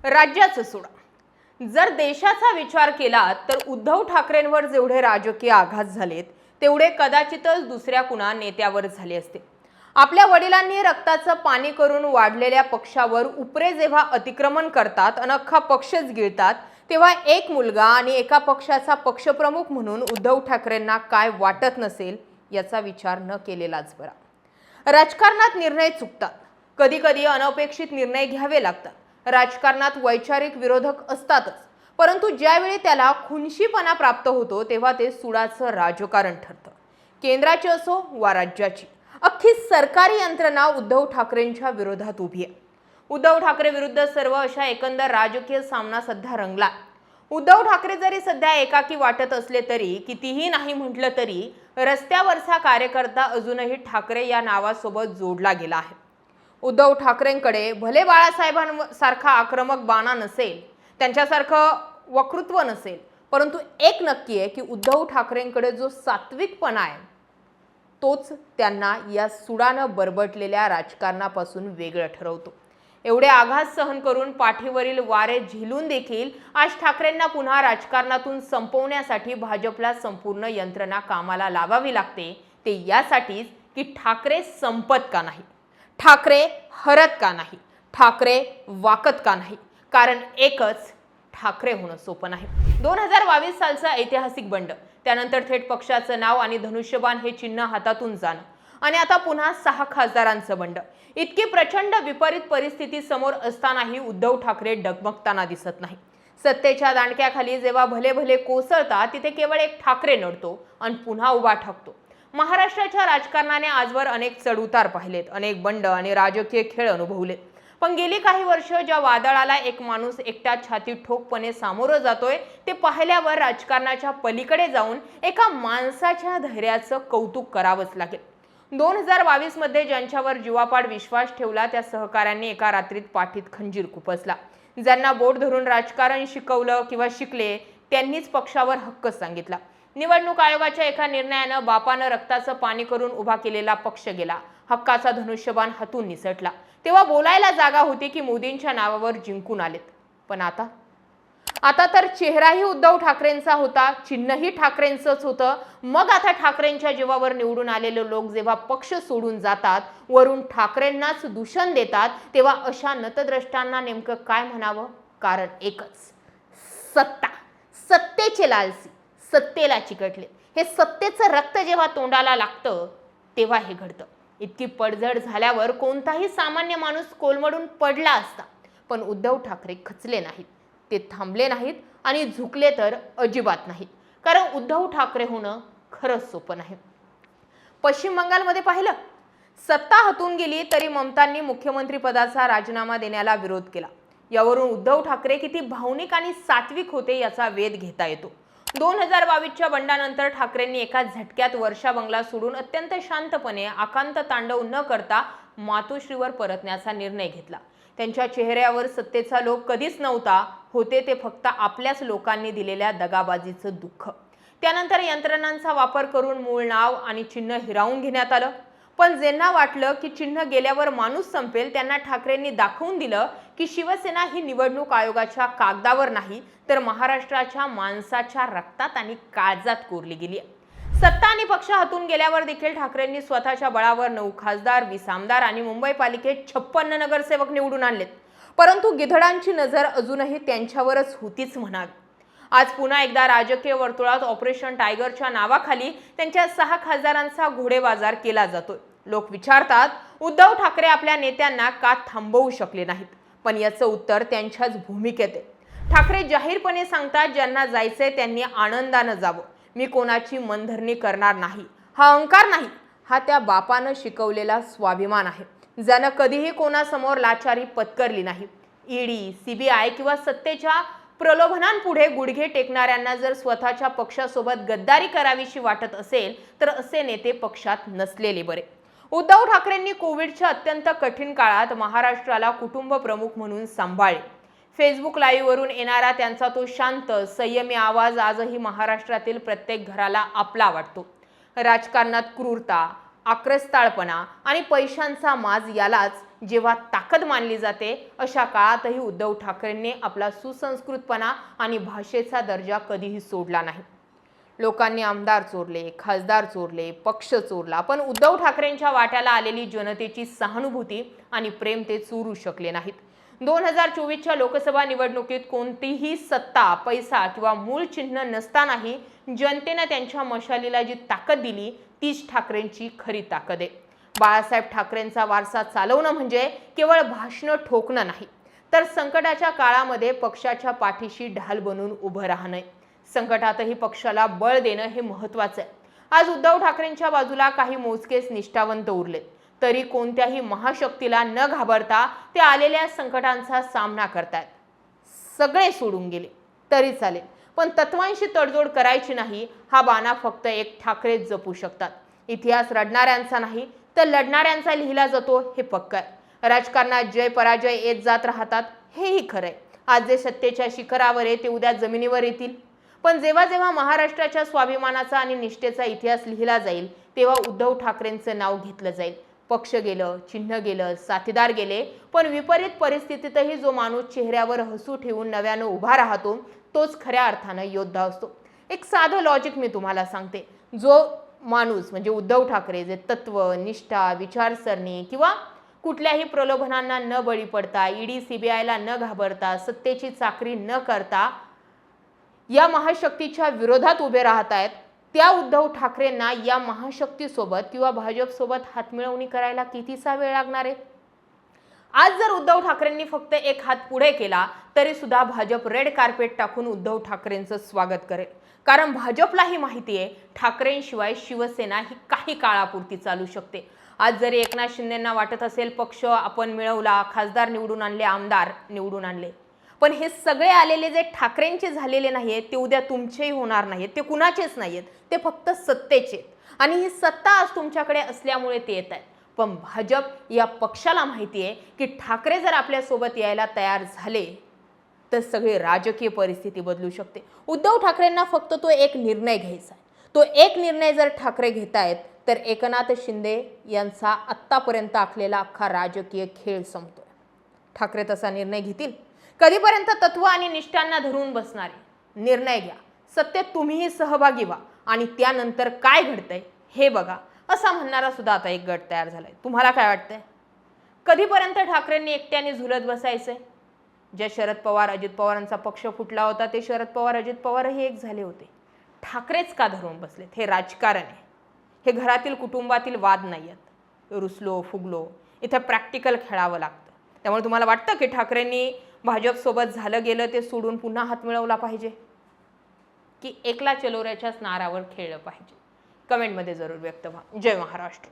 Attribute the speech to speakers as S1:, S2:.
S1: राज्याचं सोडा, जर देशाचा विचार केला तर उद्धव ठाकरेंवर जेवढे राजकीय आघात झालेत तेवढे कदाचितच दुसऱ्या कुणा नेत्यावर झाले असते। आपल्या वडिलांनी रक्ताचं पाणी करून वाढलेल्या पक्षावर उपरे जेव्हा अतिक्रमण करतात आणि अख्खा पक्षच गिळतात, तेव्हा एक मुलगा आणि एका पक्षाचा पक्षप्रमुख म्हणून उद्धव ठाकरेंना काय वाटत नसेल याचा विचार न केलेलाच बरा। राजकारणात निर्णय चुकतात, कधी कधी अनपेक्षित निर्णय घ्यावे लागतात। राजकारणात वैचारिक विरोधक असतातच, परंतु ज्यावेळी त्याला खुनशीपणा प्राप्त होतो तेव्हा ते सुडाचं राजकारण ठरतं। केंद्राची असो वा राज्याची, अख्खी सरकारी यंत्रणा उद्धव ठाकरेंच्या विरोधात उभी आहे। उद्धव ठाकरे विरुद्ध सर्व अशा एकंदर राजकीय सामना सध्या रंगला। उद्धव ठाकरे जरी सध्या एकाकी वाटत असले तरी, कितीही नाही म्हटलं तरी रस्त्यावरचा कार्यकर्ता अजूनही ठाकरे या नावासोबत जोडला गेला आहे। उद्धव ठाकरेंकडे भले बाळासाहेबांसारखा आक्रमक बाणा नसेल, त्यांच्यासारखं वक्तृत्व नसेल, परंतु एक नक्की आहे की उद्धव ठाकरेंकडे जो सात्विकपणा आहे तोच त्यांना या सुडानं बरबटलेल्या राजकारणापासून वेगळं ठरवतो। एवढे आघात सहन करून पाठीवरील वारे झेलून देखील आज ठाकरेंना पुन्हा राजकारणातून संपवण्यासाठी भाजपला संपूर्ण यंत्रणा कामाला लावावी लागते। ते यासाठीच की ठाकरे संपत का नाही, ठाकरे हरत का नाही, ठाकरे वाकत का नाही, कारण एकच, ठाकरे होणं सोपं नाही। 2022 सालचा ऐतिहासिक बंड, त्यानंतर थेट पक्षाचं नाव आणि धनुष्यबाण हे चिन्ह हातातून जाणं, आणि आता पुन्हा 6 खासदारांचं बंड। इतकी प्रचंड विपरीत परिस्थिती समोर असतानाही उद्धव ठाकरे डगमगताना दिसत नाही। सत्तेच्या दांडक्याखाली जेव्हा भले भले कोसळतात तिथे केवळ एक ठाकरे नडतो आणि पुन्हा उभा ठाकतो। महाराष्ट्राच्या राजकारणाने आजवर अनेक चढउतार पाहिलेत, अनेक बंड आणि राजकीय खेळ अनुभवलेत, पण गेली काही वर्ष ज्या वादळाला एक माणूस एकट्या छाती ठोकपणे सामोरं जातोय ते पाहिल्यावर राजकारणाच्या पलीकडे जाऊन एका माणसाच्या धैर्याचं कौतुक करावंच लागेल। 2022 मध्ये ज्यांच्यावर जीवापाड विश्वास ठेवला त्या सहकाऱ्यांनी एका रात्रीत पाठीत खंजीर खुपसला। ज्यांना बोट धरून राजकारण शिकवलं किंवा शिकले त्यांनीच पक्षावर हक्क सांगितला। निवडणूक आयोगाच्या एका निर्णयानं बापानं रक्ताचं पाणी करून उभा केलेला पक्ष गेला, हक्काचा धनुष्यबाण हातून निसटला। तेव्हा बोलायला जागा होती की मोदींच्या नावावर जिंकून आलेत, पण आता तर चेहराही उद्धव ठाकरेंचा होता, चिन्हही ठाकरेंचंच होतं। मग आता ठाकरेंच्या जीवावर निवडून आलेले लोक जेव्हा पक्ष सोडून जातात, वरून ठाकरेंनाच दूषण देतात, तेव्हा अशा नतद्रष्टांना नेमकं काय म्हणावं? कारण एकच, सत्ता, सत्तेचे लालसी, सत्तेला चिकटले। हे सत्तेचं रक्त जेव्हा तोंडाला लागतं तेव्हा हे घडतं। इतकी पडझड झाल्यावर कोणताही सामान्य माणूस कोलमडून पडला असता, पण उद्धव ठाकरे खचले नाहीत, ते थांबले नाहीत आणि झुकले तर अजिबात नाहीत, कारण उद्धव ठाकरे होणं खरंच सोपं नाही। पश्चिम बंगालमध्ये पाहिलं, सत्ता हातून गेली तरी ममतांनी मुख्यमंत्री पदाचा राजीनामा देण्याला विरोध केला। यावरून उद्धव ठाकरे किती भावनिक आणि सात्विक होते याचा वेध घेता येतो। 2022च्या बंडानंतर ठाकरेंनी एका झटक्यात वर्षा बंगला सोडून अत्यंत शांतपणे आकांत तांडव न करता मातोश्रीवर परतण्याचा निर्णय घेतला। त्यांच्या चेहऱ्यावर सत्तेचा लोभ कधीच नव्हता, होते ते फक्त आपल्याच लोकांनी दिलेल्या दगाबाजीचं दुःख। त्यानंतर यंत्रणांचा वापर करून मूळ नाव आणि चिन्ह हिरावून घेण्यात आलं, पण ज्यांना वाटलं की चिन्ह गेल्यावर माणूस संपेल त्यांना ठाकरेंनी दाखवून दिलं की शिवसेना ही निवडणूक आयोगाच्या कागदावर नाही तर महाराष्ट्राच्या माणसाच्या रक्तात आणि काळजात कोरली गेली आहे। सत्ता आणि पक्ष हातून गेल्यावर देखील ठाकरेंनी स्वतःच्या बळावर 9 खासदार, 20 आमदार आणि मुंबई पालिकेत 56 नगरसेवक निवडून आणलेत, परंतु गिधडांची नजर अजूनही त्यांच्यावरच होतीच म्हणावी। आज पुन्हा एकदा राजकीय वर्तुळात ऑपरेशन टायगरच्या नावाखाली त्यांच्या 6 खासदारांचा घोडेबाजार केला जातोय। लोक विचारतात, उद्धव ठाकरे आपल्या नेत्यांना का थांबवू शकले नाहीत, पण याचं उत्तर त्यांच्याच भूमिकेत आहे। ठाकरे जाहीरपणे सांगतात, ज्यांना जायचंय त्यांनी आनंदानं जावं, मी कोणाची मनधरणी करणार नाही। हा अहंकार नाही, हा त्या बापानं शिकवलेला स्वाभिमान आहे, ज्यानं कधीही कोणासमोर लाचारी पत्करली नाही। ईडी, सीबीआय किंवा सत्तेच्या प्रलोभनांपुढे गुडघे टेकणाऱ्यांना जर स्वतःच्या पक्षासोबत गद्दारी करावीशी वाटत असेल तर असे नेते पक्षात नसलेले बरे। उद्धव ठाकरेंनी कोविडच्या अत्यंत कठीण काळात महाराष्ट्राला कुटुंब प्रमुख म्हणून सांभाळले। फेसबुक लाईव्ह वरून येणारा त्यांचा तो शांत, संयमी आवाज आजही महाराष्ट्रातील प्रत्येक घराला आपला वाटतो। राजकारणात क्रूरता, आक्रस्ताळपणा आणि पैशांचा माज यालाच जेव्हा ताकद मानली जाते, अशा काळातही उद्धव ठाकरेंनी आपला सुसंस्कृतपणा आणि भाषेचा दर्जा कधीही सोडला नाही. लोकांनी आमदार चोरले, खासदार चोरले, पक्ष चोरला, पण उद्धव ठाकरेंच्या वाट्याला आलेली जनतेची सहानुभूती आणि प्रेम ते चोरू शकले नाहीत. 2024च्या लोकसभा निवडणुकीत कोणतीही सत्ता, पैसा किंवा मूळ चिन्ह नसतानाही जनतेने त्यांच्या मशालीला जी ताकद दिली, तीच ठाकरेंची खरी ताकद आहे. बाळासाहेब ठाकरेंचा वारसा चालवणं म्हणजे केवळ भाषणं ठोकणं नाही, तर संकटाच्या काळामध्ये पक्षाच्या पाठीशी ढाल बनून उभं राहणं, संकटातही पक्षाला बळ देणं हे महत्त्वाचं आहे. आज उद्धव ठाकरेंच्या बाजूला काही मोजकेच निष्ठावंत उरलेत, तरी कोणत्याही महाशक्तीला न घाबरता ते आलेल्या संकटांचा सामना करतायत. सगळे सोडून गेले तरी चालेल, पण तत्वांशी तडजोड करायची नाही, हा बाणा फक्त एक ठाकरेच जपू शकतात. इतिहास रडणाऱ्यांचा नाही तर लढणाऱ्यांचा लिहिला जातो हे पक्क आहे. राजकारणात जय पराजय येत जात राहतात, हेही खरंय. आज जे सत्तेच्या शिखरावर आहे ते उद्या जमिनीवर येतील. पण जेव्हा जेव्हा महाराष्ट्राच्या स्वाभिमानाचा आणि निष्ठेचा इतिहास लिहिला जाईल, तेव्हा उद्धव ठाकरेंचं नाव घेतलं जाईल. पक्ष गेलं, चिन्ह गेलं, साथीदार गेले, पण विपरीत परिस्थितीतही जो माणूस चेहऱ्यावर हसू ठेवून नव्यानं उभा राहतो, तोच खऱ्या अर्थानं योद्धा असतो. एक साधं लॉजिक मी तुम्हाला सांगते. जो माणूस म्हणजे उद्धव ठाकरे, जे तत्व, निष्ठा, विचारसरणी किंवा कुठल्याही प्रलोभनांना न बळी पडता, ईडी सीबीआयला न घाबरता, सत्तेची चाकरी न करता या महाशक्तीच्या विरोधात उभे राहत आहेत, त्या उद्धव ठाकरेंना या महाशक्तीसोबत किंवा भाजपसोबत हातमिळवणी करायला कितीसा वेळ लागणार आहे? आज जर उद्धव ठाकरेंनी फक्त एक हात पुढे केला तरी सुद्धा भाजप रेड कार्पेट टाकून उद्धव ठाकरेंचं स्वागत करेल. कारण भाजपलाही माहिती आहे, ठाकरेंशिवाय शिवसेना ही काही काळापुरती चालू शकते. आज जरी एकनाथ शिंदेंना वाटत असेल पक्ष आपण मिळवला, खासदार निवडून आणले, आमदार निवडून आणले, पण हे सगळे आलेले जे ठाकरेंचे झालेले नाहीत ते उद्या तुमचेही होणार नाहीत, ते कुणाचेच नाहीत, ते फक्त सत्तेचे. आणि ही सत्ता आज तुमच्याकडे असल्यामुळे ते येत आहेत. पण भाजप या पक्षाला माहिती आहे की ठाकरे जर आपल्यासोबत यायला तयार झाले तर सगळी राजकीय परिस्थिती बदलू शकते. उद्धव ठाकरेंना फक्त तो एक निर्णय घ्यायचा आहे. तो एक निर्णय जर ठाकरे घेतायत तर एकनाथ शिंदे यांचा आत्तापर्यंत आखलेला अख्खा राजकीय खेळ संपतोय. ठाकरे तसा निर्णय घेतील? कधीपर्यंत तत्व आणि निष्ठांना धरून बसणारे? निर्णय घ्या, सत्तेत तुम्हीही सहभागी व्हा आणि त्यानंतर काय घडतंय हे बघा, असा म्हणणारा सुद्धा आता एक गट तयार झालाय. तुम्हाला काय वाटतंय? कधीपर्यंत ठाकरेंनी एकट्याने झुलत बसायचंय? ज्या शरद पवार अजित पवारांचा पक्ष फुटला होता ते शरद पवार अजित पवारही एक झाले होते. ठाकरेच का धरून बसलेत? हे राजकारण आहे, हे घरातील कुटुंबातील वाद नाही आहेत. रुसलो फुगलो, इथे प्रॅक्टिकल खेळावं लागतं. त्यामुळे तुम्हाला वाटतं की ठाकरेंनी भाजपसोबत झालं गेलं ते सोडून पुन्हा हात मिळवला पाहिजे, की एकला चलोऱ्याच्याच नारावर खेळलं पाहिजे? कमेंटमध्ये जरूर व्यक्त व्हा. जय महाराष्ट्र.